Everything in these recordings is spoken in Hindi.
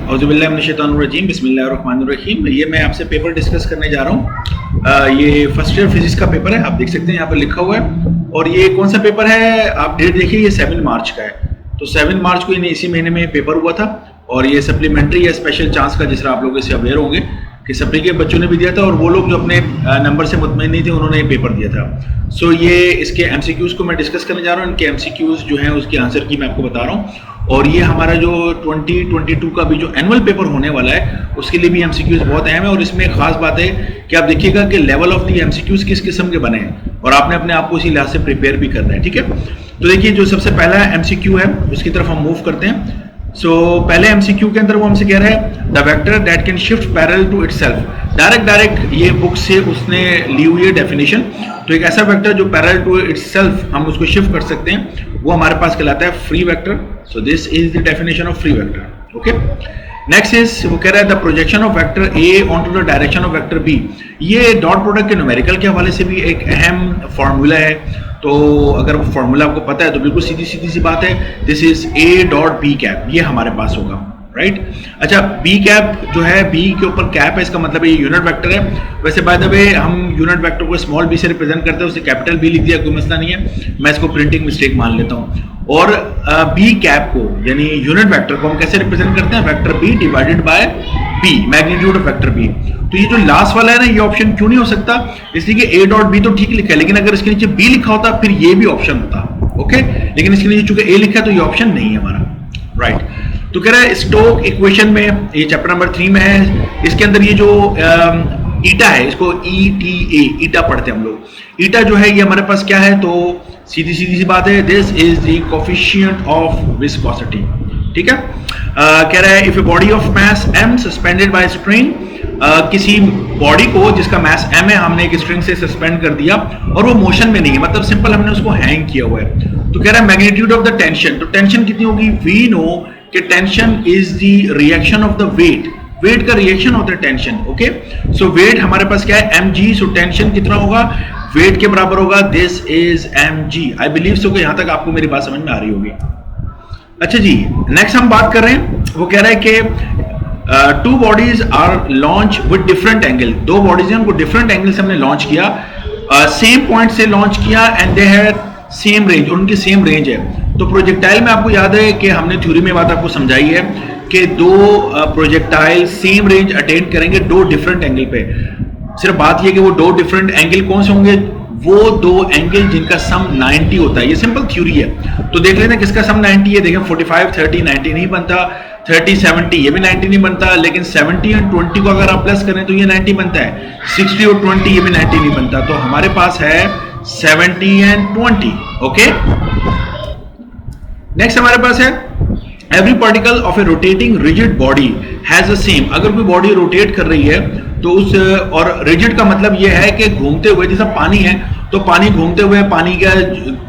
औज़ुबिल्लाहि मिनश्शैतानिर्रजीम बिस्मिल्लाहिर्रहमानिर्रहीम। ये मैं आपसे पेपर डिस्कस करने जा रहा हूँ। ये फर्स्ट ईयर फिजिक्स का पेपर है, आप देख सकते हैं यहाँ पर लिखा हुआ है। और ये कौन सा पेपर है, आप डेट देखिए, ये 7 मार्च का है। तो 7 मार्च को इसी महीने में पेपर हुआ था और ये सप्लीमेंट्री या स्पेशल चांस का, जिस तरह आप लोग इससे अवेयर होंगे कि सप्ली के बच्चों ने भी दिया था और वो लोग जो अपने नंबर से मुतमईन नहीं थे उन्होंने ये पेपर दिया था। सो ये इसके एमसीक्यूज को मैं डिस्कस करने जा रहा हूँ। इनके एमसीक्यूज जो हैं उसके आंसर की मैं आपको बता रहा हूँ। और ये हमारा जो 2022 का भी जो एनुअल पेपर होने वाला है उसके लिए भी एमसीक्यूज बहुत अहम है। और इसमें एक खास बात है कि आप देखिएगा कि लेवल ऑफ दी एमसीक्यूज किस किस्म के बने हैं और आपने अपने आप को इसी लिहाज से प्रिपेयर भी करना है, ठीक है। तो देखिए, जो सबसे पहला एमसीक्यू है उसकी तरफ हम मूव करते हैं। पहले एमसीक्यू के अंदर वो हमसे कह रहा है the vector that can shift parallel to itself. Direct ये बुक से उसने ली हुई है डेफिनेशन। तो एक ऐसा वेक्टर जो पैरेलल टू इटसेल्फ हम उसको शिफ्ट कर सकते हैं वो हमारे पास कहलाता है free vector. So this is the definition of free vector, okay. Next is, वो कह रहा है the projection of vector A onto the direction of vector B. ये डॉट प्रोडक्ट के न्यूमेरिकल के हवाले से भी एक अहम फार्मूला है। तो अगर वो फार्मूला आपको पता है तो बिल्कुल सीधी सी बात है, this is A dot B cap, ये हमारे पास होगा, राइट। अच्छा, बी कैप जो है, बी के ऊपर कैप है, इसका मतलब ये यूनिट वेक्टर है। वैसे बाय द वे हम यूनिट वेक्टर को स्मॉल बी से रिप्रेजेंट करते हैं, उसे कैपिटल बी लिख दिया, कोई मसला नहीं है, मैं इसको प्रिंटिंग मिस्टेक मान लेता हूँ। और बी कैप को यानी यूनिट वेक्टर को हम कैसे रिप्रेजेंट करते हैं, vector B divided by B, magnitude of vector B. तो ये जो लास्ट वाला है ना, ये ऑप्शन क्यों नहीं हो सकता, इसलिए कि ए डॉट बी तो ठीक लिखा है, लेकिन अगर इसके नीचे बी लिखा होता फिर ये भी ऑप्शन होता, ओके। लेकिन इसके नीचे चूंकि ए लिखा है तो ये ऑप्शन नहीं है हमारा, राइट। तो कह रहा है स्टोक इक्वेशन में, ये चैप्टर नंबर 3 में है, इसके अंदर ये जो ईटा है, इसको ETA ईटा पढ़ते हैं हम लोग। ईटा जो है ये हमारे पास क्या है, तो सीधी सी बात है, this is the coefficient of viscosity, ठीक है। कह रहा है if a body of mass m suspended bye string, किसी बॉडी को जिसका मास m है हमने एक स्ट्रिंग से सस्पेंड कर दिया और वो मोशन में नहीं है, मतलब सिंपल हमने उसको हैंग किया हुआ है। तो कह रहा है मैग्नीट्यूड ऑफ द टेंशन, तो टेंशन कितनी होगी, वी नो कि tension is the reaction of the weight, weight का रिएक्शन होता है टेंशन, ओके। सो वेट हमारे पास क्या है, mg। सो टेंशन कितना होगा, वेट के बराबर होगा, this is mg। I believe so कि यहां तक आपको मेरी बात समझ में आ रही होगी। अच्छा जी, नेक्स्ट हम बात कर रहे हैं, वो कह रहा है कि two bodies are launch with different angle, दो बॉडीज हैं उनको डिफरेंट एंगल से हमने लॉन्च किया, सेम पॉइंट से लॉन्च किया and they had same range, उनकी सेम रेंज है। तो प्रोजेक्टाइल में आपको याद है कि हमने थ्योरी में बात आपको समझाई है कि दो प्रोजेक्टाइल सेम रेंज अटेन करेंगे दो डिफरेंट एंगल पे। सिर्फ बात यह कि वो दो डिफरेंट एंगल कौन से होंगे, वो दो एंगल जिनका सम 90 होता है। ये सिंपल थ्योरी है। तो देख लेते हैं किसका सम 90 है। देखें 45 30 90 नहीं बनता, 30 70 ये भी 90 नहीं बनता, लेकिन 70 और 20 को अगर आप प्लस करें तो ये 90 बनता है। 60 और 20 ये भी 90 नहीं बनता। तो हमारे पास है 70 एंड 20, ओके। नेक्स्ट हमारे पास है every particle of A rotating rigid body has the same. अगर कोई बॉडी रोटेट कर रही है तो उस, और रिजिड का मतलब यह है कि घूमते हुए, जैसा पानी है तो पानी घूमते हुए, पानी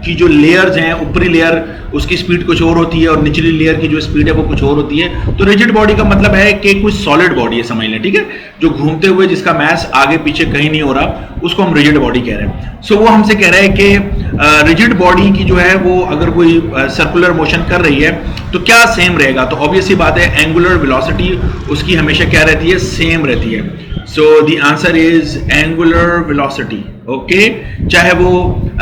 की जो लेयर्स हैं, ऊपरी लेयर उसकी स्पीड कुछ और होती है और निचली लेयर की जो स्पीड है वो कुछ और होती है। तो रिजिड बॉडी का मतलब है कि कोई सॉलिड बॉडी है, समझ लें, ठीक है। जो घूमते हुए जिसका मास आगे पीछे कहीं नहीं हो रहा उसको हम रिजिड बॉडी कह रहे हैं। सो वो हमसे कह रहा है कि रिजिड बॉडी की जो है वो अगर कोई सर्कुलर मोशन कर रही है तो क्या सेम रहेगा। तो ऑब्वियसली बात है एंगुलर वेलोसिटी उसकी हमेशा क्या रहती है, सेम रहती है। So the answer is angular velocity, okay. चाहे वो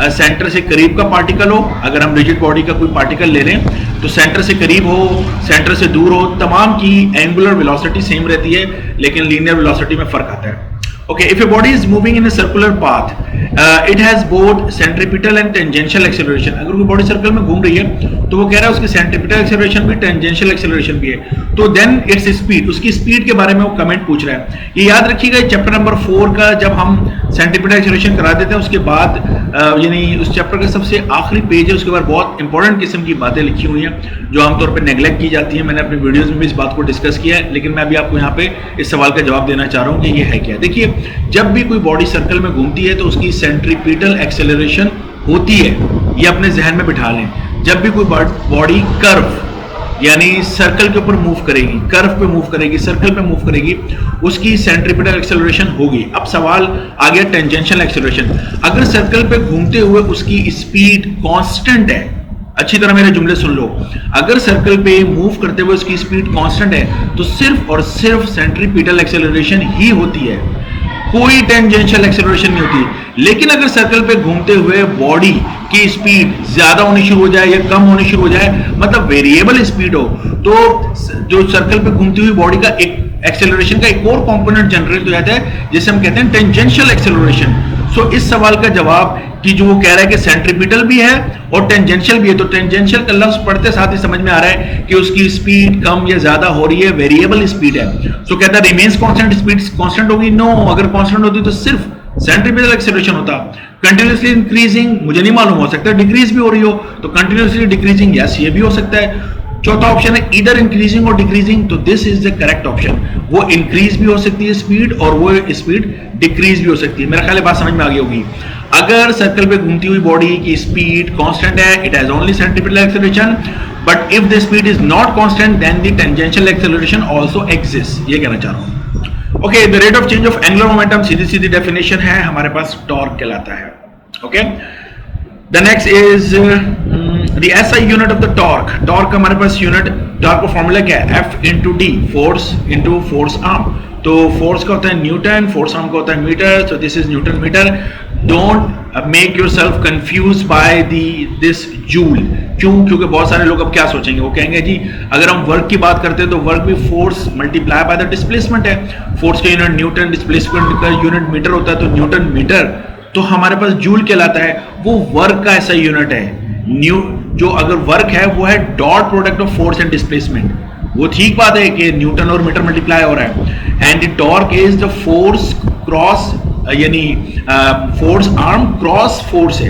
सेंटर से करीब का पार्टिकल हो, अगर हम रिजिड बॉडी का कोई पार्टिकल ले लें तो सेंटर से करीब हो, सेंटर से दूर हो, तमाम की एंगुलर वेलोसिटी सेम रहती है, लेकिन लीनियर वेलोसिटी में फर्क आता है। Okay, if a body is moving in a circular path, it has both centripetal and tangential acceleration. अगर कोई बॉडी सर्कल में घूम रही है तो वो कह रहा है उसकी सेंट्रीपिटल एक्सेलरेशन भी, टेंजेंशियल एक्सेलरेशन भी है। तो देन इट्स स्पीड, उसकी स्पीड के बारे में वो कमेंट पूछ रहा है। ये याद रखिएगा चैप्टर नंबर 4 का जब हम सेंट्रीपिटल एक्सेलरेशन करा देते हैं उसके बाद, यानी उस चैप्टर का सबसे आखिरी पेज है, उसके बाद बहुत इंपॉर्टेंट किस्म की बातें लिखी हुई हैं जो आमतौर पर नेग्लेक्ट की जाती हैं। मैंने अपने वीडियोज में भी इस बात को डिस्कस किया है, लेकिन मैं अभी आपको यहाँ पे इस सवाल का जवाब देना चाह रहा हूँ कि ये है क्या। देखिए, जब भी कोई बॉडी सर्कल में घूमती है तो उसकी सेंट्रीपिटल एक्सेलरेशन होती है, ये अपने जहन में बिठा लें। जब भी कोई बॉडी कर्व यानी सर्कल के ऊपर मूव करेगी, कर्व पे मूव करेगी, सर्कल पे मूव करेगी, उसकी सेंट्रीपिटल एक्सेलरेशन होगी। अब सवाल आ गया टेंजेंशियल एक्सेलरेशन। अगर सर्कल पे घूमते हुए उसकी स्पीड कांस्टेंट है, अच्छी तरह मेरे जुमले सुन लो। अगर सर्कल पे मूव करते हुए उसकी स्पीड कांस्टेंट है तो सिर्फ और सिर्फ सेंट्रीपिटल एक्सेलरेशन ही होती है, कोई टेंजेंशियल एक्सेलरेशन नहीं होती। लेकिन अगर सर्कल पे घूमते हुए बॉडी की स्पीड ज्यादा होनी शुरू हो जाए या कम होनी शुरू हो जाए, मतलब वेरिएबल स्पीड हो, तो जो सर्कल पे घूमती हुई बॉडी का एक एक्सेलरेशन का एक और कंपोनेंट जनरेट हो जाता है जिसे हम कहते हैं टेंजेंशियल एक्सेलरेशन। सो इस सवाल का जवाब कि जो वो कह रहा है कि सेंट्रीपिटल भी है और टेंजेंशियल भी है, तो टेंजेंशियल का लफ्ज पढ़ते साथ ही समझ में आ रहा है कि उसकी स्पीड कम या ज्यादा हो रही है, वेरिएबल स्पीड है। सो कहता है रिमेन्स कांस्टेंट, स्पीड कांस्टेंट होगी? नो, अगर कांस्टेंट होती तो सिर्फ सेंट्रीपिटल एक्सेलरेशन होता। कंटिन्यूअसली इंक्रीजिंग, मुझे नहीं मालूम, हो सकता है डिक्रीज भी हो रही हो, तो कंटिन्यूअसली डिक्रीजिंग, यस ये भी हो सकता है। चौथा ऑप्शन है इधर इंक्रीजिंग और डिक्रीजिंग, तो this is the correct option. वो इंक्रीज भी हो सकती है स्पीड और वो स्पीड डिक्रीज भी हो सकती है। मेरा ख्याल है बात समझ में आ गई होगी। अगर सर्कल पे घूमती हुई बॉडी की स्पीड कांस्टेंट है, it has only centripetal acceleration, but if the speed is not constant then the tangential acceleration also exist, ये कहना चाह रहा हूं। Okay, the rate of change of angular momentum सीधी सीधी डेफिनेशन है हमारे पास टॉर्क कहलाता है। Okay, the next is the SI unit of the torque. Torque हमारे पास यूनिट, टॉर्क का फॉर्मूला क्या है? F into D, force into force arm. तो फोर्स का होता है न्यूटन, फोर्स आर्म का होता है metre, so this is newton metre. Don't make yourself confuse by this joule. क्यों? क्योंकि बहुत सारे लोग अब क्या सोचेंगे, वो कहेंगे जी अगर हम वर्क की बात करते हैं तो वर्क भी force multiply by the displacement है। फोर्स का यूनिट न्यूटन, डिस्प्लेसमेंट का यूनिट मीटर होता है, तो न्यूटन मीटर तो हमारे पास जूल कहलाता है। वो वर्क का ऐसा यूनिट है। जो अगर वर्क है वो है dot product of force and displacement. वो ठीक बात है कि न्यूटन और मीटर मल्टीप्लाई हो रहा है। And the torque is the force cross, यानी फोर्स आर्म क्रॉस फोर्स है,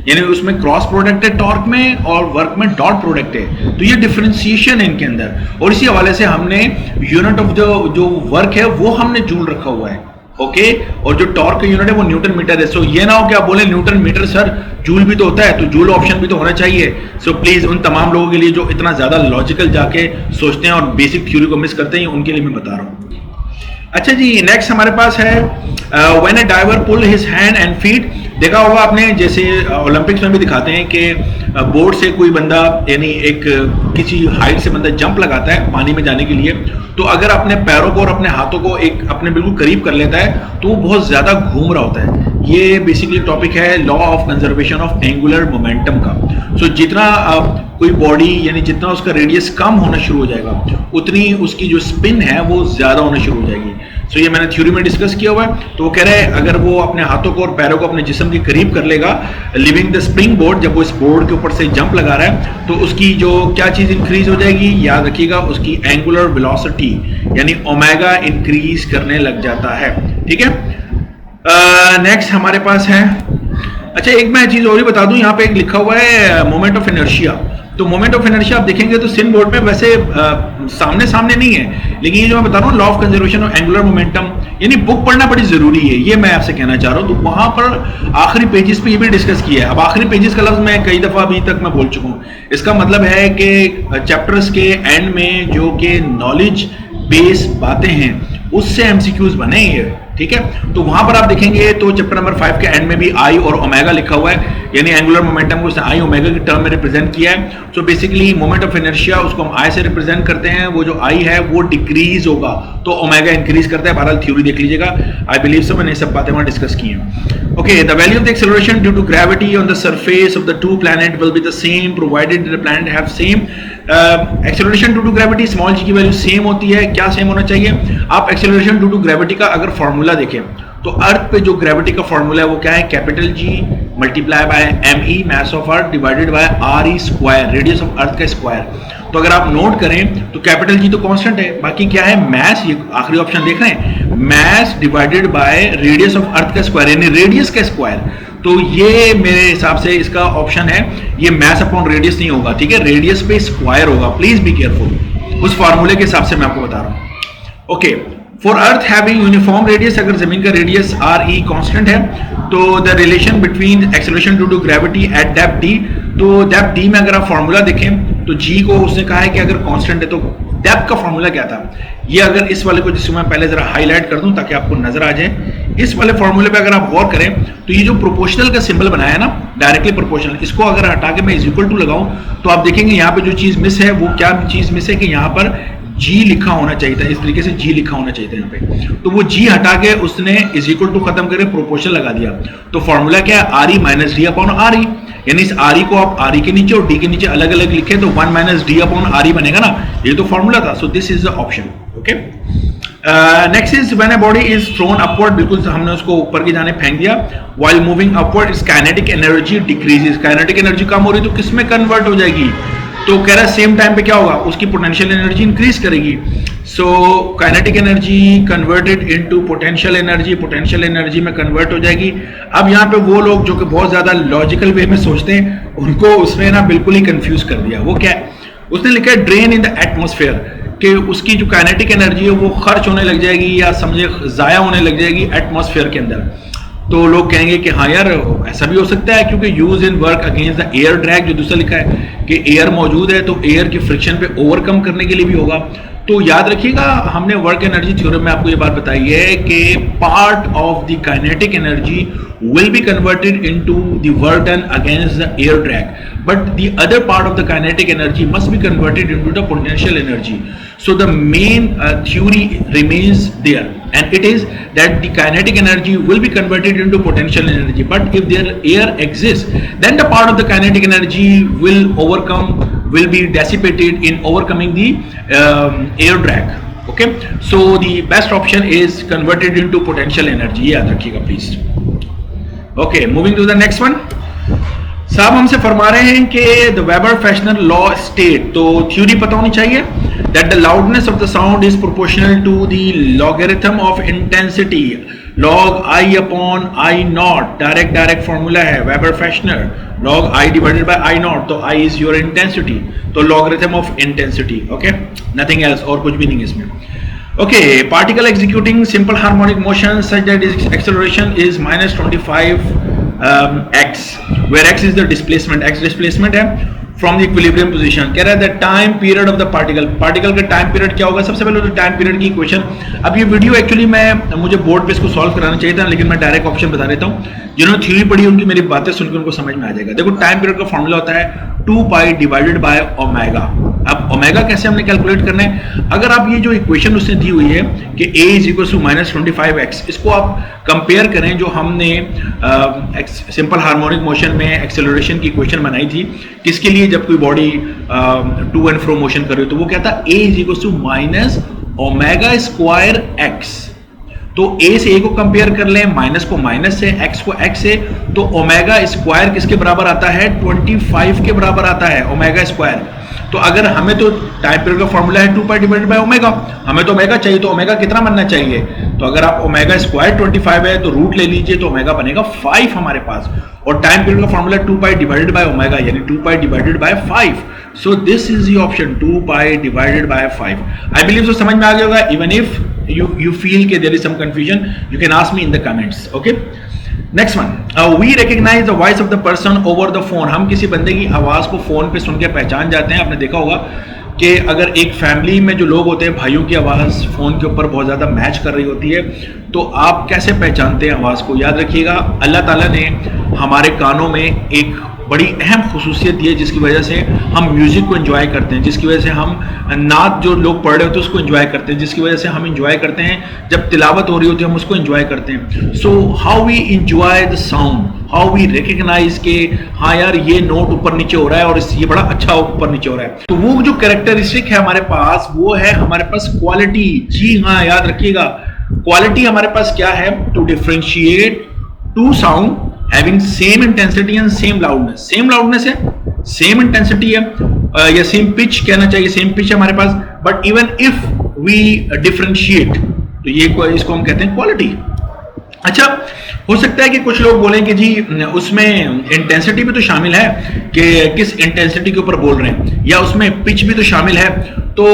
यानी उसमें क्रॉस प्रोडक्ट है टॉर्क में और वर्क में डॉट प्रोडक्ट है। तो ये डिफरेंशिएशन है इनके अंदर, और इसी हवाले से हमने यूनिट ऑफ जो वर्क है वो हमने जूल रखा हुआ है। ओके, और जो टॉर्क का यूनिट है वो न्यूटन मीटर है। सो ये ना हो क्या बोले न्यूटन मीटर सर जूल भी तो होता है, तो जूल ऑप्शन भी तो होना चाहिए। सो प्लीज उन तमाम लोगों के लिए जो इतना ज्यादा लॉजिकल जाके सोचते हैं और बेसिक थ्योरी को मिस करते हैं, उनके लिए मैं बता रहा हूँ। अच्छा जी, नेक्स्ट हमारे पास है when a diver pull his hand and feet. देखा होगा आपने, जैसे ओलंपिक्स में भी दिखाते हैं कि बोर्ड से कोई बंदा, यानी एक किसी हाइट से बंदा जंप लगाता है पानी में जाने के लिए, तो अगर अपने पैरों को और अपने हाथों को एक अपने बिल्कुल करीब कर लेता है तो वो बहुत ज्यादा घूम रहा होता है। ये बेसिकली टॉपिक है law of conservation of angular momentum का। सो जितना कोई बॉडी, यानी जितना उसका रेडियस कम होना शुरू हो जाएगा उतनी उसकी जो स्पिन है वो ज्यादा होना शुरू हो जाएगी। सो ये मैंने थ्योरी में डिस्कस किया हुआ है। तो वो कह रहे हैं अगर वो अपने हाथों को और पैरों को अपने जिस्म के करीब कर लेगा, लिविंग द स्प्रिंग बोर्ड, जब वो इस बोर्ड के ऊपर से जंप लगा रहा है, तो उसकी जो क्या चीज इंक्रीज हो जाएगी, याद रखिएगा, उसकी एंगुलर वेलोसिटी यानी ओमेगा इंक्रीज करने लग जाता है। ठीक है, नेक्स्ट हमारे पास है, अच्छा एक मैं चीज और ही बता दूं, यहाँ पे एक लिखा हुआ है मोमेंट ऑफ इनर्शिया। तो मोमेंट ऑफ इनर्शिया आप देखेंगे तो सिन बोर्ड में वैसे सामने सामने नहीं है, लेकिन ये जो मैं बता रहा हूँ law of conservation of angular momentum, यानी बुक पढ़ना बड़ी जरूरी है, ये मैं आपसे कहना चाह रहा हूँ। तो वहां पर आखिरी पेजेस पे ये भी डिस्कस किया है। अब आखिरी पेजेस का लफ्ज मैं कई दफा अभी तक मैं बोल चुका हूँ। इसका मतलब है कि चैप्टर्स के एंड में जो कि नॉलेज बेस बातें हैं उससे एमसीक्यूज बने हैं, ठीक है। तो वहां पर आप देखेंगे तो चैप्टर नंबर 5 के एंड में भी आई और ओमेगा लिखा हुआ है, यानी एंगुलर मोमेंटम को आई ओमेगा की टर्म में रिप्रेजेंट किया है। So basically moment of inertia उसको हम आई से रिप्रेजेंट करते हैं, वो जो आई है वो डिक्रीज होगा तो ओमेगा इंक्रीज करता है। बहरहाल थ्योरी देख लीजिएगा, आई बिलीव सो, मैंने सब बातें वहां डिस्कस की हैं। Okay, the value of the acceleration due to gravity on the surface of the two planet will be the same provided the planet have same acceleration due to gravity. Small g की वैल्यू सेम होती है, क्या सेम होना चाहिए? आप एक्सेलरेशन ड्यू टू ग्रेविटी का अगर फॉर्मूला देखें तो अर्थ पे जो ग्रेविटी का फॉर्मूला है वो क्या है? Capital G multiply by ME mass of earth divided by R E square, radius of earth का स्क्वायर। तो अगर आप नोट करें तो कैपिटल जी तो कांस्टेंट है, बाकी क्या है? मैस, ये आखिरी ऑप्शन देख रहे हैं, mess divided by radius of earth का स्क्वायर, यानी रेडियस का स्क्वायर। तो ये मेरे हिसाब से इसका ऑप्शन है, ये मैस अपॉन रेडियस नहीं होगा, ठीक है, रेडियस पे स्क्वायर होगा। प्लीज बी केयरफुल, उस फॉर्मूले के हिसाब से मैं आपको बता रहा हूं। Okay, for earth having uniform radius, अगर जमीन का रेडियस आर ई कांस्टेंट है तो the relation between acceleration due to gravity at depth D, तो डेप्थ डी में अगर आप फॉर्मूला देखें तो जी को उसने कहा है कि अगर कांस्टेंट है तो डेप्थ का फॉर्मूला क्या था? ये अगर इस वाले को जिसको मैं पहले जरा हाईलाइट कर दूं ताकि आपको नजर आ जाए, इस वाले फॉर्मूले पे अगर आप गौर करें तो ये जो प्रोपोर्शनल का सिंबल बनाया है ना, डायरेक्टली प्रोपोर्शनल, इसको अगर हटा के मैं इज इक्वल टू लगाऊं तो आप देखेंगे यहाँ पे जो चीज मिस है वो क्या चीज मिस है कि यहाँ पर G लिखा होना चाहिए था, इस तरीके से G लिखा होना चाहिए था यहाँ पे, तो वो G हटा के उसने इज इक्वल टू खत्म करके प्रोपोर्शनल लगा दिया। तो फॉर्मूला क्या है, RE minus D upon RE, यानी इस RE को आप RE के नीचे और D के नीचे अलग अलग लिखे तो 1 माइनस डी अपॉन RE बनेगा ना, ये तो फॉर्मूला था। So this is the option. Okay, next is when a body is thrown upward, बिल्कुल हमने उसको ऊपर की जाने फेंक दिया, while moving upward is kinetic energy decreases, kinetic energy कम हो रही तो किस में कन्वर्ट हो जाएगी, तो कह रहा है सेम टाइम पे क्या होगा, उसकी पोटेंशियल एनर्जी इंक्रीज करेगी। So kinetic energy converted into potential energy, potential energy में कन्वर्ट हो जाएगी। अब यहाँ पे वो लोग जो कि बहुत ज्यादा लॉजिकल वे में सोचते हैं, उनको उसने ना बिल्कुल ही कंफ्यूज कर दिया। वो क्या है, उसने लिखा है ड्रेन इन द एटमोस्फेयर, कि उसकी जो काइनेटिक एनर्जी है वो खर्च होने लग जाएगी या समझे जाया होने लग जाएगी एटमॉस्फेयर के अंदर। तो लोग कहेंगे कि हाँ यार ऐसा भी हो सकता है, क्योंकि use in work against the air drag, जो दूसरा लिखा है कि एयर मौजूद है तो एयर की फ्रिक्शन पे ओवरकम करने के लिए भी होगा। तो याद रखिएगा, हमने वर्क एनर्जी थ्योरम में आपको ये बात बताई है कि part of the kinetic energy will be converted into the work done against the air drag, but the other part of the kinetic energy must be converted into the potential energy. So the main theory remains there, and it is that the kinetic energy will be converted into potential energy, but if there air exists, then the part of the kinetic energy will be dissipated in overcoming the air drag. Okay, so the best option is converted into potential energy, याद रखिएगा please. Okay, moving to the next one. साहब हमसे फरमा रहे हैं कि द वेबर-फेशनर लॉ स्टेट, तो थ्योरी पता होनी चाहिए, that the loudness of the sound is proportional to the logarithm of intensity log I upon I nought, direct formula है Weber Fechner, log I divided by I nought, तो I इज योर इंटेंसिटी, तो logarithm of intensity. Okay, nothing else, और कुछ भी नहीं इसमें। Okay, particle executing simple harmonic motion such that its acceleration is minus 25 x, where x is the displacement, x displacement है from the equilibrium position। कह रहा है the time period of the particle, particle का time period क्या होगा। सबसे पहले तो time period की इक्वेशन, अब ये वीडियो एक्चुअली मुझे बोर्ड पे इसको सॉल्व कराना चाहिए था, लेकिन मैं डायरेक्ट ऑप्शन बता देता हूँ, जिन्होंने थ्योरी पढ़ी उनकी मेरी बातें सुनकर उनको समझ में आ जाएगा। देखो टाइम पीरियड का फॉर्मूला होता है 2 पाई डिवाइडेड बाय ओमेगा। अब ओमेगा कैसे हमने कैलकुलेट करना है, अगर आप ये जो इक्वेशन उसने दी हुई है कि a is equal to minus 25x, इसको आप कंपेयर करें जो हमने सिंपल हार्मोनिक मोशन में एक्सेलरेशन की इक्वेशन बनाई थी, किसके लिए, जब कोई body to and fro motion कर रही हो, तो वो क्या था, a is equal to minus omega square x। तो a से a को कंपेयर कर लें, माइनस को माइनस से, x को x से, तो ओमेगा स्क्वायर किसके बराबर आता है, 25 के बराबर आता है ओमेगा स्क्वायर। तो अगर हमें तो टाइम पीरियड का फॉर्मूला है 2 पाई डिवाइडेड बाय ओमेगा, हमें तो ओमेगा चाहिए, तो ओमेगा कितना बनना चाहिए, तो अगर आप ओमेगा स्क्वायर 25 है तो रूट ले लीजिए, तो ओमेगा बनेगा 5 हमारे पास, और टाइम पीरियड का formula 2 pi divided by omega, यानी 2 पाई divided by 5। So this is the option 2 pi divided by 5। I believe so समझ में आ गया होगा। Even if you feel that there is some confusion, you can ask me in the comments. Okay, next one, we recognize the voice of the person over the phone। हम किसी बंदे की आवाज को फोन पे सुन के पहचान जाते हैं। आपने देखा होगा कि अगर एक फैमिली में जो लोग होते हैं, भाइयों की आवाज फोन के ऊपर बहुत ज्यादा मैच कर रही होती है, तो आप कैसे पहचानते हैं आवाज को। याद रखिएगा, अल्लाह ताला ने हमारे कानों में एक बड़ी अहम खुसूसियत दी है, जिसकी वजह से हम म्यूजिक को एंजॉय करते हैं, जिसकी वजह से हम नात जो लोग पढ़ रहे होते हैं उसको एंजॉय करते हैं, जिसकी वजह से हम एंजॉय करते हैं जब तिलावत हो रही होती है, हम उसको एंजॉय करते हैं। So how we enjoy the sound, how we recognise के हाँ यार ये नोट ऊपर नीचे हो रहा है और ये बड़ा अच्छा ऊपर नीचे हो रहा है। तो वो जो कैरेक्टरिस्टिक है हमारे पास, वो है हमारे पास क्वालिटी। जी हाँ, याद रखिएगा, क्वालिटी हमारे पास क्या है, to differentiate two sound having same intensity and same loudness। same loudness है, same intensity है, या same pitch कहना चाहिए, same pitch है हमारे पास, but even if we differentiate, तो ये इसको हम कहते हैं क्वालिटी। अच्छा, हो सकता है कि कुछ लोग बोलें कि जी उसमें इंटेंसिटी भी तो शामिल है, कि किस इंटेंसिटी के ऊपर बोल रहे हैं, या उसमें पिच भी तो शामिल है। तो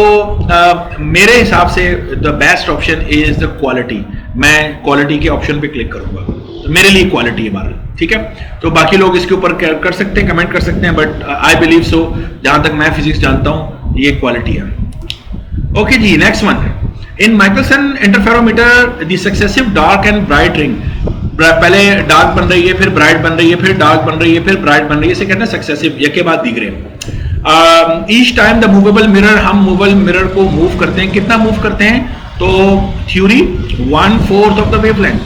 मेरे हिसाब से the best option is the quality. मैं क्वालिटी के ऑप्शन पे क्लिक करूंगा, तो मेरे लिए क्वालिटी है हमारा, ठीक है। तो बाकी लोग इसके ऊपर कर सकते हैं, कमेंट कर सकते हैं, बट आई बिलीव सो, जहां तक मैं फिजिक्स जानता हूं ये क्वालिटी है। ओके जी, next one, in Michelson interferometer the successive dark and bright ring, पहले डार्क बन रही है, फिर ब्राइट बन रही है, फिर डार्क बन रही है, फिर ब्राइट बन रही है, इसे कहते हैं सक्सेसिव, एक के बाद दिख रहे हैं। Each time the movable mirror, हम मूवेबल मिरर को मूव करते हैं, कितना मूव करते हैं, तो theory 1/4 of the wavelength.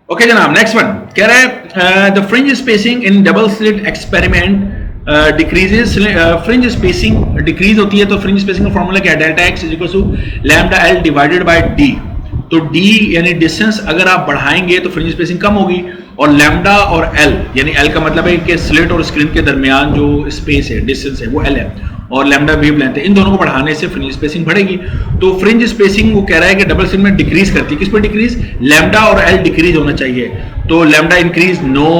Okay जनाब, नेक्स्ट वन कह रहा है the fringe spacing in double slit experiment decreases, fringe spacing decrease होती है, तो फ्रिंज स्पेसिंग का फॉर्मूला क्या है, delta X is equal to lambda L divided by D. तो डी यानी डिस्टेंस अगर आप बढ़ाएंगे तो फ्रिंज स्पेसिंग कम होगी, और लैम्डा और एल यानी एल का मतलब है कि स्लिट और स्क्रीन के दरमियान जो स्पेस है, डिस्टेंस है, वो एल है, और लैम्डा वेवलेंथ है, इन दोनों को बढ़ाने से फ्रिंज स्पेसिंग बढ़ेगी। तो फ्रिंज स्पेसिंग वो कह रहा है कि डबल स्लिट में डिक्रीज करती है, किस पर डिक्रीज, लैम्डा और एल डिक्रीज होना चाहिए। तो lambda increase no,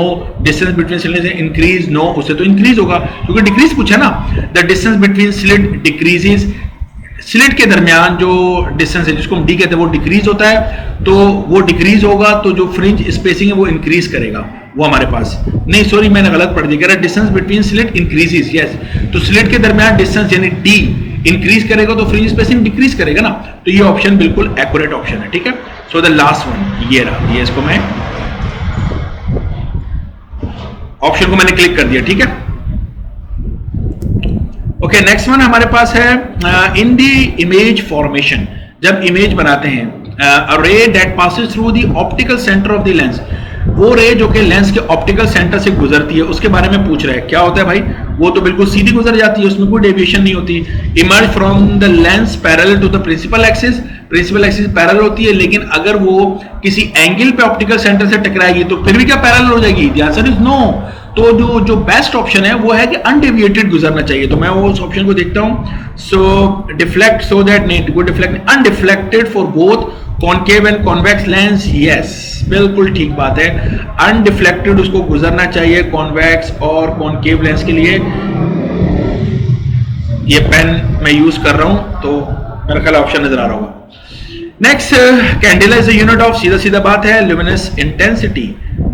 distance between slit increase no, उससे तो इंक्रीज होगा क्योंकि डिक्रीज पूछा ना। The distance between slit decreases, slit के दरमियान जो डिस्टेंस है जिसको हम डी कहते हैं वो डिक्रीज होता है, तो वो डिक्रीज होगा तो जो फ्रिंज स्पेसिंग है वो इंक्रीज करेगा, वो हमारे पास नहीं, सॉरी मैंने गलत पढ़ दिया, कह रहा distance between slit increases, yes, तो स्लिट के दरमियान डिस्टेंस यानी डी इंक्रीज करेगा तो फ्रिंज स्पेसिंग डिक्रीज करेगा ना, तो ये ऑप्शन बिल्कुल एक्यूरेट ऑप्शन है, ठीक है। सो द लास्ट वन ये रहा, ये इसको मैं ऑप्शन को मैंने क्लिक कर दिया, ठीक है। ओके, नेक्स्ट वन हमारे पास है इन द इमेज फॉर्मेशन, जब इमेज बनाते हैं, अ रे that passes through the optical centre of the lens, वो रे जो कि लेंस के ऑप्टिकल सेंटर से गुजरती है उसके बारे में पूछ रहा है। क्या होता है भाई, वो तो बिल्कुल सीधी गुजर जाती है, उसमें कोई डेविएशन नहीं होती। Emerge from the lens parallel to the principal axis, principal axis parallel होती है, लेकिन अगर वो किसी एंगल पे ऑप्टिकल सेंटर से टकराएगी तो फिर भी क्या पैरेलल हो जाएगी, द आंसर इज नो। तो जो बेस्ट ऑप्शन है वो है कि अनडेविएटेड गुजरना चाहिए, तो मैं वो उस ऑप्शन को देखता हूं। सो डिफ्लेक्ट सो दैट नहीं, good deflect, undeflected for both concave and convex lens, yes बिल्कुल ठीक बात है, अनडिफ्लेक्टेड उसको गुजरना चाहिए कॉन्वेक्स और कॉनकेव लेंस के लिए। ये पेन मैं यूज कर रहा हूं तो मेरा ख्याल ऑप्शन नजर आ रहा होगा। Next, candela is the unit of, सीधा सीधा बात है, ल्यूमिनस इंटेंसिटी,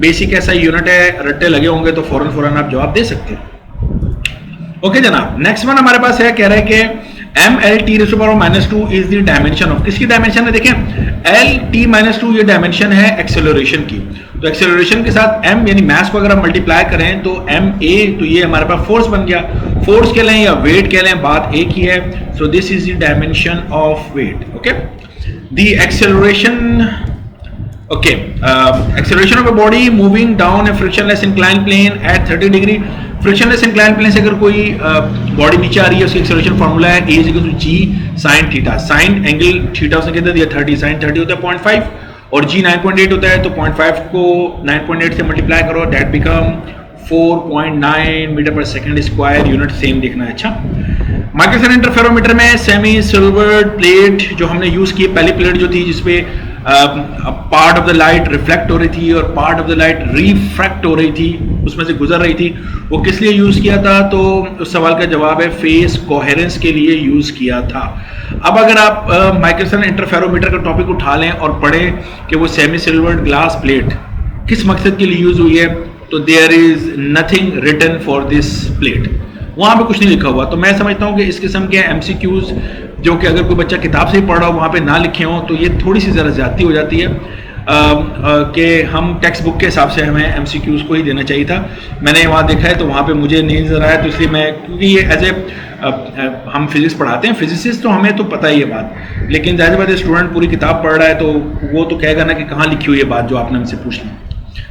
बेसिक ऐसा यूनिट है, रट्टे लगे होंगे तो फौरन आप जवाब दे सकते हो। ओके जनाब, नेक्स्ट वन हमारे पास है, कह रहा है कि MLT⁻² is the dimension of, किसकी डायमेंशन है, देखें LT-2 ये डायमेंशन है एक्सेलरेशन की, तो एक्सेलरेशन के साथ m यानी मास को अगर हम मल्टीप्लाई करें तो ma, तो ये हमारे पास फोर्स बन गया, फोर्स कह लें या वेट कह लें, बात एक ही है। So this is the dimension of weight, okay. The acceleration, okay, acceleration of a body moving down a frictionless inclined plane at 30 degree, frictionless inclined plane से अगर कोई बॉडी नीचे आ रही है उसकी एक्सेलरेशन फार्मूला है a = g sin theta, sign angle theta उसने कहते दिया 30, sin 30 होता है 0.5 और g 9.8 होता है, तो 0.5 को 9.8 से मल्टीप्लाई करो, दैट बिकम 4.9 मीटर पर सेकंड स्क्वायर, यूनिट सेम देखना है। अच्छा, माइकलसन इंटरफेरोमीटर में सेमी सिल्वर प्लेट जो हमने यूज की, पहली प्लेट जो थी जिसपे part of the light reflect हो रही थी और part of the light refract हो रही थी, उसमें से गुजर रही थी, वो किस लिए यूज किया था, तो उस सवाल का जवाब है फेस कोहेरेंस के लिए यूज किया था। अब अगर आप माइकलसन इंटरफेरोमीटर का टॉपिक उठा लें और पढ़ें कि वो सेमी सिल्वर ग्लास प्लेट किस मकसद के लिए यूज हुई है, तो there is nothing written for this plate, वहां पे कुछ नहीं लिखा हुआ। तो मैं समझता हूं कि इस किस्म के MCQs जो कि अगर कोई बच्चा किताब से ही पढ़ रहा हो वहां पे ना लिखे हों तो ये थोड़ी सी ज़रा ज्यादती हो जाती है कि हम टेक्स्ट बुक के हिसाब से हमें MCQs को ही देना चाहिए था। मैंने वहाँ देखा है तो वहाँ पे मुझे नहीं नजर आया, तो इसलिए मैं, क्योंकि ये एज ए हम फिजिक्स पढ़ाते हैं, फिजिसिस्ट तो हमें तो पता ही है बात, लेकिन जाहिर बात है स्टूडेंट पूरी किताब पढ़ रहा है तो वो तो कहेगा ना कि कहाँ लिखी हुई है बात जो आपने हमसे पूछ ली।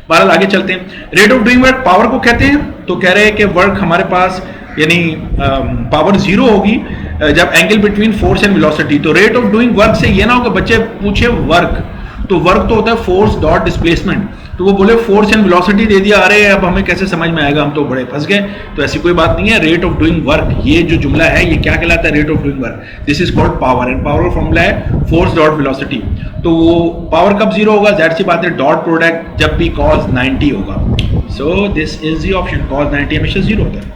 बहरहाल आगे चलते हैं। Rate of doing work power को कहते हैं, तो कह रहे हैं कि वर्क हमारे पास यानी पावर जीरो होगी जब angle between force and velocity. तो रेट ऑफ डूइंग वर्क से ये ना हो कि बच्चे पूछे वर्क, तो वर्क तो होता है फोर्स डॉट डिस्प्लेसमेंट, तो वो बोले फोर्स एंड वेलोसिटी दे दिया, अरे अब हमें कैसे समझ में आएगा, हम तो बड़े फंस गए। तो ऐसी कोई बात नहीं है। रेट ऑफ डूइंग वर्क ये जो जुमला है ये क्या कहलाता है, rate of doing work, this is called power, and power formula है फोर्स डॉट वेलोसिटी। तो वो पावर कब जीरो होगा, जाहिर सी बात है डॉट प्रोडक्ट जब भी cos 90 होगा। सो this is the option, cos 90 हमेशा जीरो होता है।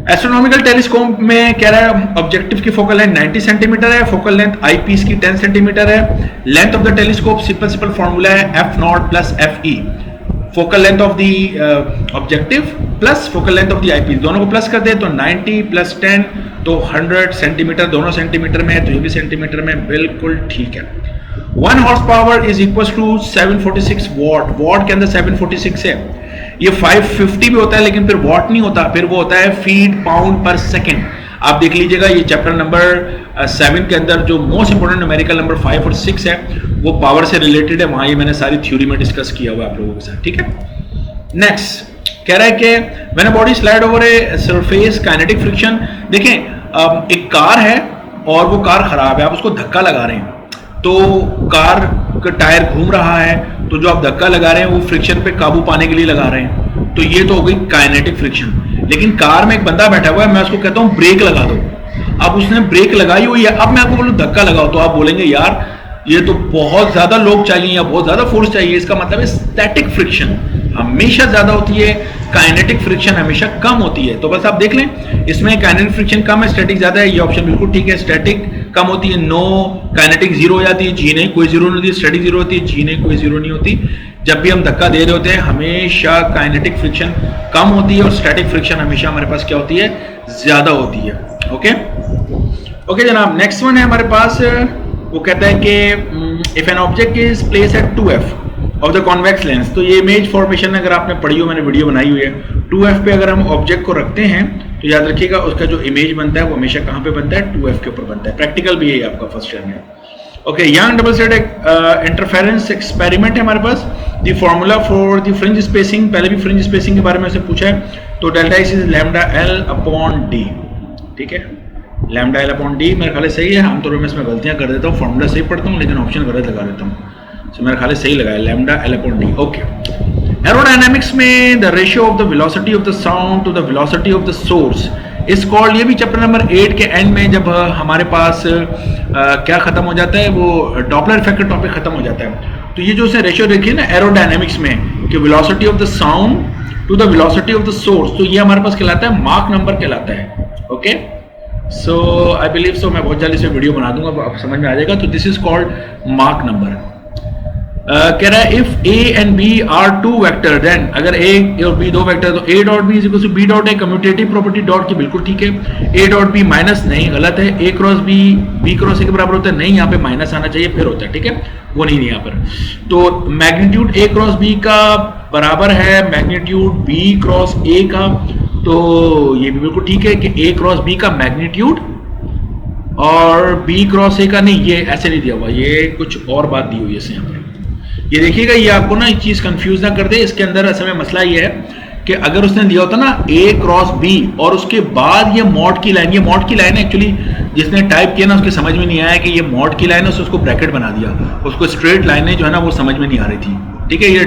एस्ट्रोनॉमिकल टेलीस्कोप में कह रहा है ऑब्जेक्टिव की फोकल लेंथ 90 सेंटीमीटर है, फोकल लेंथ आईपीस की 10 सेंटीमीटर है। Length of the telescope simple formula है f0 plus fe, focal length of the objective plus focal length of the eyepiece, दोनों को प्लस कर दे तो 90 प्लस 10 तो तो 100 सेंटीमीटर दोनों सेंटीमीटर में है, तो ये भी सेंटीमीटर में, बिल्कुल ठीक है। 1 horse power is equal to 746 watt. Watt के अंदर 746 है। ये 550 भी होता है लेकिन फिर वॉट नहीं होता, फिर वो होता है फीट पाउंड पर सेकेंड। आप देख लीजिएगा ये चैप्टर नंबर 7 के अंदर जो मोस्ट इंपोर्टेंट न्यूमेरिकल नंबर 5 और 6 है वो पावर से रिलेटेड है, वहां ये मैंने सारी थ्योरी में डिस्कस किया हुआ है आप लोगों के साथ, ठीक है। नेक्स्ट कह रहा है कि when a body slide over a surface kinetic friction. देखें एक कार है और वो कार खराब है, आप उसको धक्का लगा रहे हैं तो कार का टायर घूम रहा है, तो जो आप धक्का लगा रहे हैं वो फ्रिक्शन पे काबू पाने के लिए लगा रहे हैं, तो ये तो हो गई काइनेटिक फ्रिक्शन। लेकिन कार में एक बंदा बैठा हुआ है, मैं उसको कहता हूं ब्रेक लगा दो, अब उसने ब्रेक लगाई हुई है, अब मैं आपको बोलूं धक्का लगाओ, तो आप बोलेंगे यार ये तो बहुत ज्यादा लोग चाहिए या बहुत ज्यादा फोर्स चाहिए। इसका मतलब है स्टैटिक फ्रिक्शन हमेशा ज्यादा होती है, काइनेटिक फ्रिक्शन हमेशा कम होती है। तो बस आप देख लें, इसमें काइनेटिक फ्रिक्शन कम है, स्टैटिक ज्यादा है, ये ऑप्शन बिल्कुल ठीक है। स्टैटिक कम होती है, नो। काइनेटिक जीरो हो जाती है, जी नहीं, कोई जीरो नहीं होती। स्टैटिक जीरो होती है, जी नहीं, कोई जीरो नहीं होती। जब भी हम धक्का दे रहे होते हैं हमेशा काइनेटिक फ्रिक्शन कम होती है और स्टैटिक फ्रिक्शन हमेशा हमारे पास क्या होती है, ज्यादा होती है। ओके ओके जनाब, नेक्स्ट वन है हमारे पास, वो कहता है कि if an object is place at 2f of the convex lens. तो ये इमेज फॉर्मेशन अगर आपने पढ़ी हो, मैंने वीडियो बनाई हुई है, 2f पे अगर हम ऑब्जेक्ट को रखते हैं तो याद रखिएगा उसका जो इमेज बनता है वो हमेशा कहां पे बनता है, 2f के ऊपर बनता है। प्रैक्टिकल भी है आपका फर्स्ट ईयर में। Okay, Young double slit interference experiment है हमारे पास। The formula for the fringe spacing, पहले भी फ्रिंज स्पेसिंग के बारे में से पूछा है, तो delta is lambda L upon D, ठीक है। लैम्डा एल अपॉन डी मेरे ख्याल से सही है, आमतौर पर मैं इसमें गलतियां कर देता हूँ, फॉर्मूला सही पढ़ता हूँ लेकिन ऑप्शन गलत लगा देता हूँ, तो मेरे ख्याल से सही लगाया lambda L upon D. Okay, aerodynamics में the ratio of the velocity of the sound to the velocity of the source is called, ये भी चैप्टर नंबर 8 के एंड में जब हमारे पास क्या खत्म हो जाता है, वो डॉपलर इफेक्ट टॉपिक खत्म हो जाता है, तो ये जो उसने रेशियो देखिए ना एरोडायनामिक्स में कि velocity of the sound to the velocity of the source, तो ये हमारे पास कहलाता है माक नंबर कहलाता है। Okay, so I believe so, मैं बहुत जल्दी से वीडियो बना दूंगा, आप समझ में आ जाएगा। तो this is called mach number. कह रहा है if A and B are two vector, then अगर ए और बी दो वेक्टर तो A dot B is equal to B dot A, commutative property dot की बिल्कुल ठीक है। ए डॉट बी माइनस नहीं, गलत है। A cross B B cross A के बराबर होता है, नहीं, यहाँ पे माइनस आना चाहिए फिर होता है, ठीक है, वो नहीं यहाँ पर। तो मैग्नीट्यूड ए क्रॉस बी का बराबर है मैग्नीट्यूड बी क्रॉस ए का, तो ये भी बिल्कुल ठीक है कि ए क्रॉस बी का मैग्नीट्यूड और बी क्रॉस ए का नहीं, ये ऐसे नहीं दिया हुआ, ये कुछ और बात दी हुई है यहाँ पे। ये देखिएगा, ये आपको ना एक चीज कंफ्यूज ना कर दे, इसके अंदर असल में मसला ये है कि अगर उसने दिया होता ना ए क्रॉस बी और उसके बाद ये मॉड की लाइन, ये मॉड की लाइन है एक्चुअली, जिसने टाइप किया ना उसके समझ में नहीं आया कि ये मॉड की लाइन है, उसको ब्रैकेट बना दिया, उसको स्ट्रेट लाइनें जो है ना वो समझ में नहीं आ रही थी, ठीक है, ये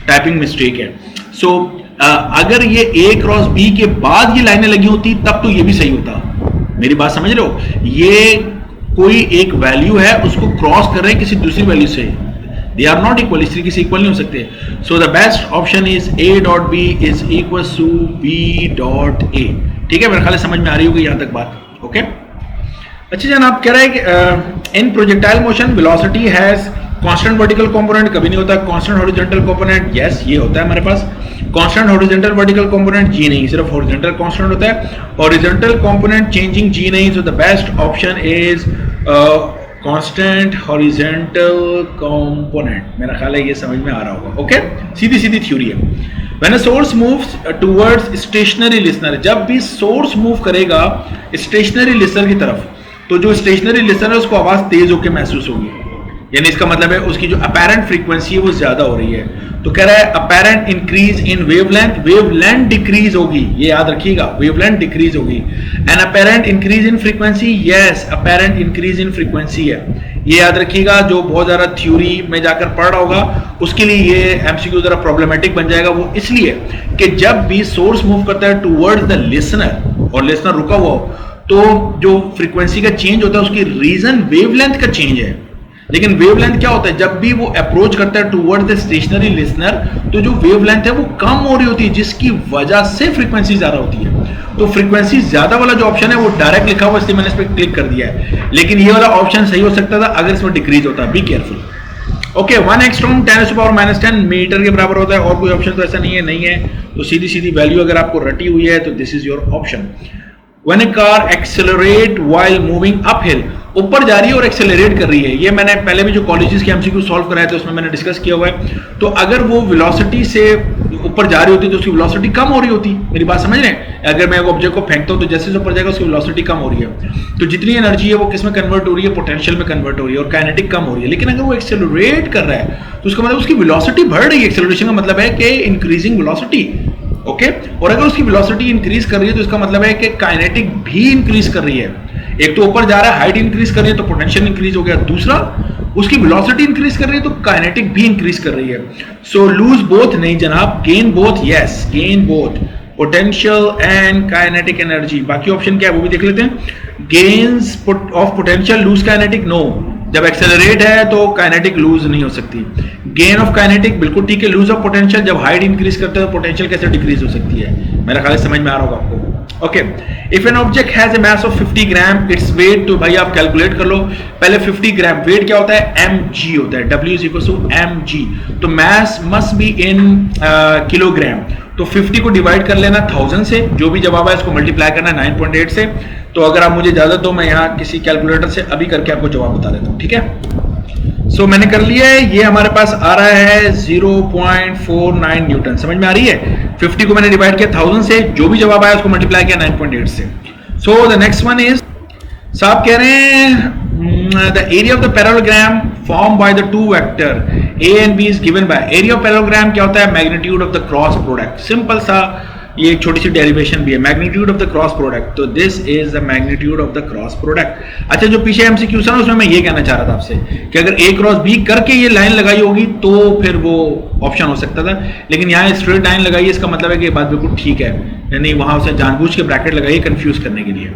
टाइपिंग मिस्टेक है। सो अगर ये ए क्रॉस बी के बाद ये लाइनें लगी होती तब तो ये भी सही होता। मेरी बात समझ रहे हो, ये कोई एक वैल्यू है उसको क्रॉस कर रहे हैं किसी दूसरी वैल्यू से, दे आर नॉट इक्वल, इस तरीके से इक्वल नहीं हो सकते। So the best option is A dot B is equal to B dot A, ठीक है, मेरे ख्याल से समझ में आ रही होगी यहां तक बात। ओके, अच्छा जनाब, कह रहा है कि in projectile motion velocity has constant vertical component, कभी नहीं होता कांस्टेंट हॉरिजॉन्टल कंपोनेंट, यस ये होता है हमारे पास कांस्टेंट हॉरिजॉन्टल वर्टिकल कंपोनेंट, जी नहीं, सिर्फ हॉरिजॉन्टल कांस्टेंट होता है, हॉरिजॉन्टल कंपोनेंट चेंजिंग, जी नहीं। So the best option is constant horizontal component, मेरा ख्याल है ये समझ में आ रहा होगा। ओके, सीधी सीधी थ्योरी है। When a source moves towards stationary listener, जब भी सोर्स मूव करेगा स्टेशनरी लिसनर की तरफ, तो जो स्टेशनरी लिसनर है उसको आवाज तेज होकर महसूस होगी, यानी इसका मतलब है उसकी जो अपैरेंट फ्रीक्वेंसी है वो ज्यादा हो रही है। तो कह रहा है apparent increase in wavelength, wavelength decrease होगी, ये याद रखिएगा, वेवलेंथ डिक्रीज होगी। And apparent increase in frequency, yes apparent increase in frequency है, ये याद रखिएगा। जो बहुत ज्यादा थ्योरी में जाकर पढ़ रहा होगा उसके लिए ये एमसीक्यू जरा प्रॉब्लमेटिक बन जाएगा, वो इसलिए कि जब भी सोर्स मूव करता है टुवर्ड्स द लिसनर और लिसनर रुका हुआ हो, तो जो फ्रीक्वेंसी का चेंज होता है उसकी रीजन वेवलेंथ का चेंज है। लेकिन वेवलेंथ क्या होता है, जब भी वो अप्रोच करता है टुवर्ड द स्टेशनरी लिसनर, तो जो वेवलेंथ है वो कम हो रही होती है, जिसकी वजह से फ्रीक्वेंसी ज्यादा होती है। तो फ्रीक्वेंसी ज्यादा वाला जो ऑप्शन है वो डायरेक्ट लिखा हुआ, इसलिए मैंने इस पर क्लिक कर दिया है, लेकिन ये वाला ऑप्शन सही हो सकता था अगर इसमें डिक्रीज होता। Be careful. Okay, 1 angstrom 10⁻⁻10 metre के बराबर होता है, और कोई ऑप्शन तो ऐसा नहीं है, तो सीधी सीधी वैल्यू अगर आपको रटी हुई है तो this is your option. When A car accelerate while moving uphill, ऊपर जा रही है और एक्सेलरेट कर रही है। ये मैंने पहले भी जो कॉलेजेस के एमसीक्यू सॉल्व कराए थे उसमें मैंने डिस्कस किया हुआ है। तो अगर वो वेलोसिटी से ऊपर जा रही होती तो उसकी वेलोसिटी कम हो रही होती। मेरी बात समझ रहे हैं? अगर मैं वो ऑब्जेक्ट को फेंकता हूं तो जैसे ऊपर जाएगा उसकी वेलोसिटी कम हो रही है। तो जितनी एनर्जी है वो किस में कन्वर्ट हो रही है? पोटेंशियल में कन्वर्ट हो रही है और काइनेटिक कम हो रही है। लेकिन अगर वो एक्सेलरेट कर रहा है तो उसका मतलब उसकी वेलोसिटी बढ़ रही है। एक्सेलरेशन का मतलब है कि इंक्रीजिंग वेलोसिटी, ओके। और अगर उसकी वेलोसिटी इंक्रीज कर रही है तो इसका मतलब है कि काइनेटिक भी इंक्रीज कर रही है। एक तो ऊपर जा रहा है, हाइट इंक्रीज कर रही है तो पोटेंशियल इंक्रीज हो गया, दूसरा उसकी वेलोसिटी इंक्रीज कर रही है तो काइनेटिक भी इंक्रीज कर रही है। सो लूज बोथ नहीं जनाब, gain both, yes gain both potential and kinetic energy. बाकी ऑप्शन क्या है वो भी देख लेते हैं। Gains of potential lose kinetic, no. जब एक्सेलरेट है तो काइनेटिक लूज नहीं हो सकती। गेन ऑफ काइनेटिक बिल्कुल ठीक है। लूज ऑफ पोटेंशियल, जब हाइट इंक्रीज करते हैं तो पोटेंशियल कैसे डिक्रीज हो सकती है? मेरा ख्याल समझ में आ रहा होगा आपको। Okay, if an object has a mass of 50 gram, its weight, तो भाई आप कैलकुलेट कर लो पहले। 50 ग्राम वेट क्या होता है? mg होता है, W is equal to mg। तो mass must be in kilogram. तो 50 को डिवाइड कर लेना 1000 से, जो भी जवाब है इसको मल्टीप्लाई करना 9.8 से। तो अगर आप मुझे इजाजत दो मैं यहाँ किसी कैलकुलेटर से अभी करके आपको जवाब बता देता हूँ, ठीक है। सो मैंने कर लिया है, ये हमारे पास आ रहा है 0.49 न्यूटन। समझ में आ रही है? 50 को मैंने डिवाइड किया 1000 से, जो भी जवाब आया उसको मल्टीप्लाई किया 9.8 से। So the next one is, साहब कह रहे हैं the area of the parallelogram formed by the two vector a and b is given by, area of parallelogram क्या होता है? magnitude of the cross product। Simple सा ये एक छोटी सी डेरिवेशन भी है, magnitude of the cross product. तो this is the magnitude of the cross product. अच्छा, जो पीछे एमसीक्यू था ना उसमें मैं ये कहना चाह रहा था आपसे कि अगर ए क्रॉस बी करके ये लाइन लगाई होगी तो फिर वो ऑप्शन हो सकता था, लेकिन यहाँ स्ट्रेट लाइन लगाई है, इसका मतलब है कि ये बात बिल्कुल ठीक है, यानी वहां उसे जानबूझ के ब्रैकेट लगाई कंफ्यूज करने के लिए।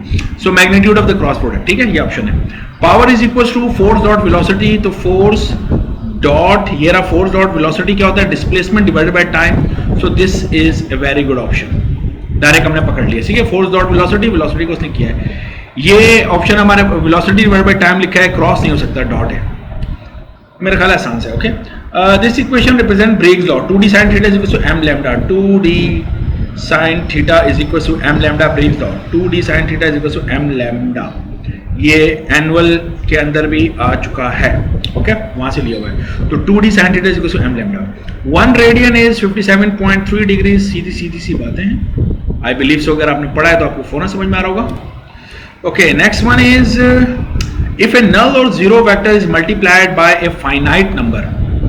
So magnitude of the cross product, ठीक है, ये ऑप्शन है। Power is equal to force dot velocity. तो फोर्स डॉट, ये रहा फोर्स डॉट वेलोसिटी क्या होता है? Displacement divided by time. So this is a very good option, direct हमने पकड़ लिया। ठीक है, फोर्स डॉट वेलोसिटी, वेलोसिटी को उसने किया है। ये ऑप्शन हमारे वेलोसिटी डिवाइडेड बाय टाइम लिखा है, क्रॉस नहीं हो सकता, डॉट है। मेरा ख्याल आसान से, okay. This equation represent Bragg's law, 2d sin theta is equal to m lambda, 2d sin theta is equal to m lambda, Bragg's law 2d sin theta is equal to m lambda. ये एनुअल के अंदर भी आ चुका है, ओके, वहां से लिया हुआ है। तो 2d sin theta is equal to m lambda. 1 radian is 57.3 degree. सीधी सीधी सी बातें हैं, आई बिलीव सो। अगर आपने पढ़ा है तो आपको फौरन समझ में आ रहा होगा। Okay, next one is, if a null और zero vector is multiplied by a finite number.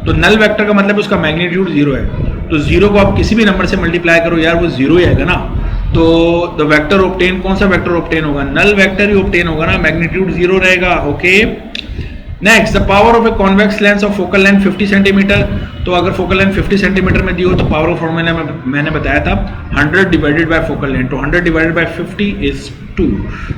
तो नल वेक्टर का मतलब उसका मैग्नीट्यूड जीरो है, तो जीरो को आप किसी भी नंबर से मल्टीप्लाई करो यार, वो जीरो ही आएगा ना। तो द वेक्टर ऑब्टेन, कौन सा वेक्टर ऑब्टेन होगा? नल वेक्टर ही ऑब्टेन होगा ना, मैग्नीट्यूड जीरो रहेगा, okay. Next, the power of a convex lens of focal length 50 centimetre. तो अगर फोकल लेंथ 50 सेंटीमीटर में दी हो तो पावर ऑफ फॉर्मूला में मैंने बताया था 100 डिवाइडेड बाय फोकल लेंथ। तो 100 divided by 50 is 2।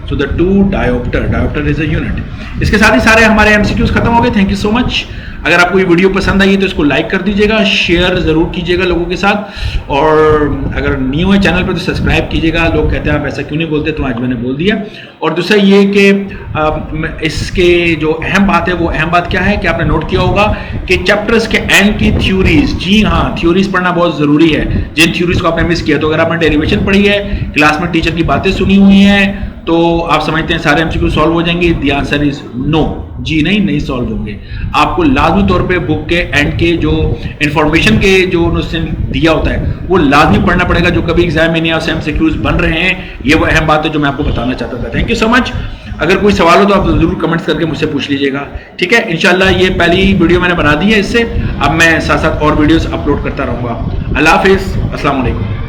So the 2 dioptre, dioptre is a unit. इसके साथ ही सारे हमारे एमसीक्यूज खत्म हो गए। Thank you so much. अगर आपको ये वीडियो पसंद आई है तो इसको लाइक कर दीजिएगा, शेयर जरूर कीजिएगा लोगों के साथ, और अगर न्यू है चैनल पर तो सब्सक्राइब कीजिएगा। लोग कहते हैं आप ऐसा क्यों नहीं बोलते, तो आज मैंने बोल दिया। और दूसरा ये कि इसके जो अहम बात है, वो अहम बात क्या है कि आपने नोट किया होगा कि चैप्टर्स के एंड की थ्योरीज, जी हाँ, थ्योरीज पढ़ना बहुत जरूरी है। जिन थ्योरीज को आपने मिस किया, तो अगर आपने डेरिवेशन पढ़ी है, क्लास में टीचर की बातें सुनी हुई हैं, तो आप समझते हैं सारे एमसीक्यू सॉल्व हो जाएंगे। द आंसर इज नो, जी नहीं सॉल्व होंगे। आपको लाजमी तौर पे बुक के एंड के जो इंफॉर्मेशन के जो उसने दिया होता है वो लाजमी पढ़ना पड़ेगा, जो कभी एग्जाम में नहीं या एमसीक्यूज बन रहे हैं। ये वो अहम बात है जो मैं आपको बताना चाहता था। Thank you so much. अगर कोई सवाल हो तो आप जरूर कमेंट्स करके मुझसे पूछ लीजिएगा, ठीक है। इंशाल्लाह ये पहली वीडियो मैंने बना दी है, इससे अब मैं साथ साथ और वीडियोस अपलोड करता रहूंगा। अल्लाह हाफिज, अस्सलाम वालेकुम।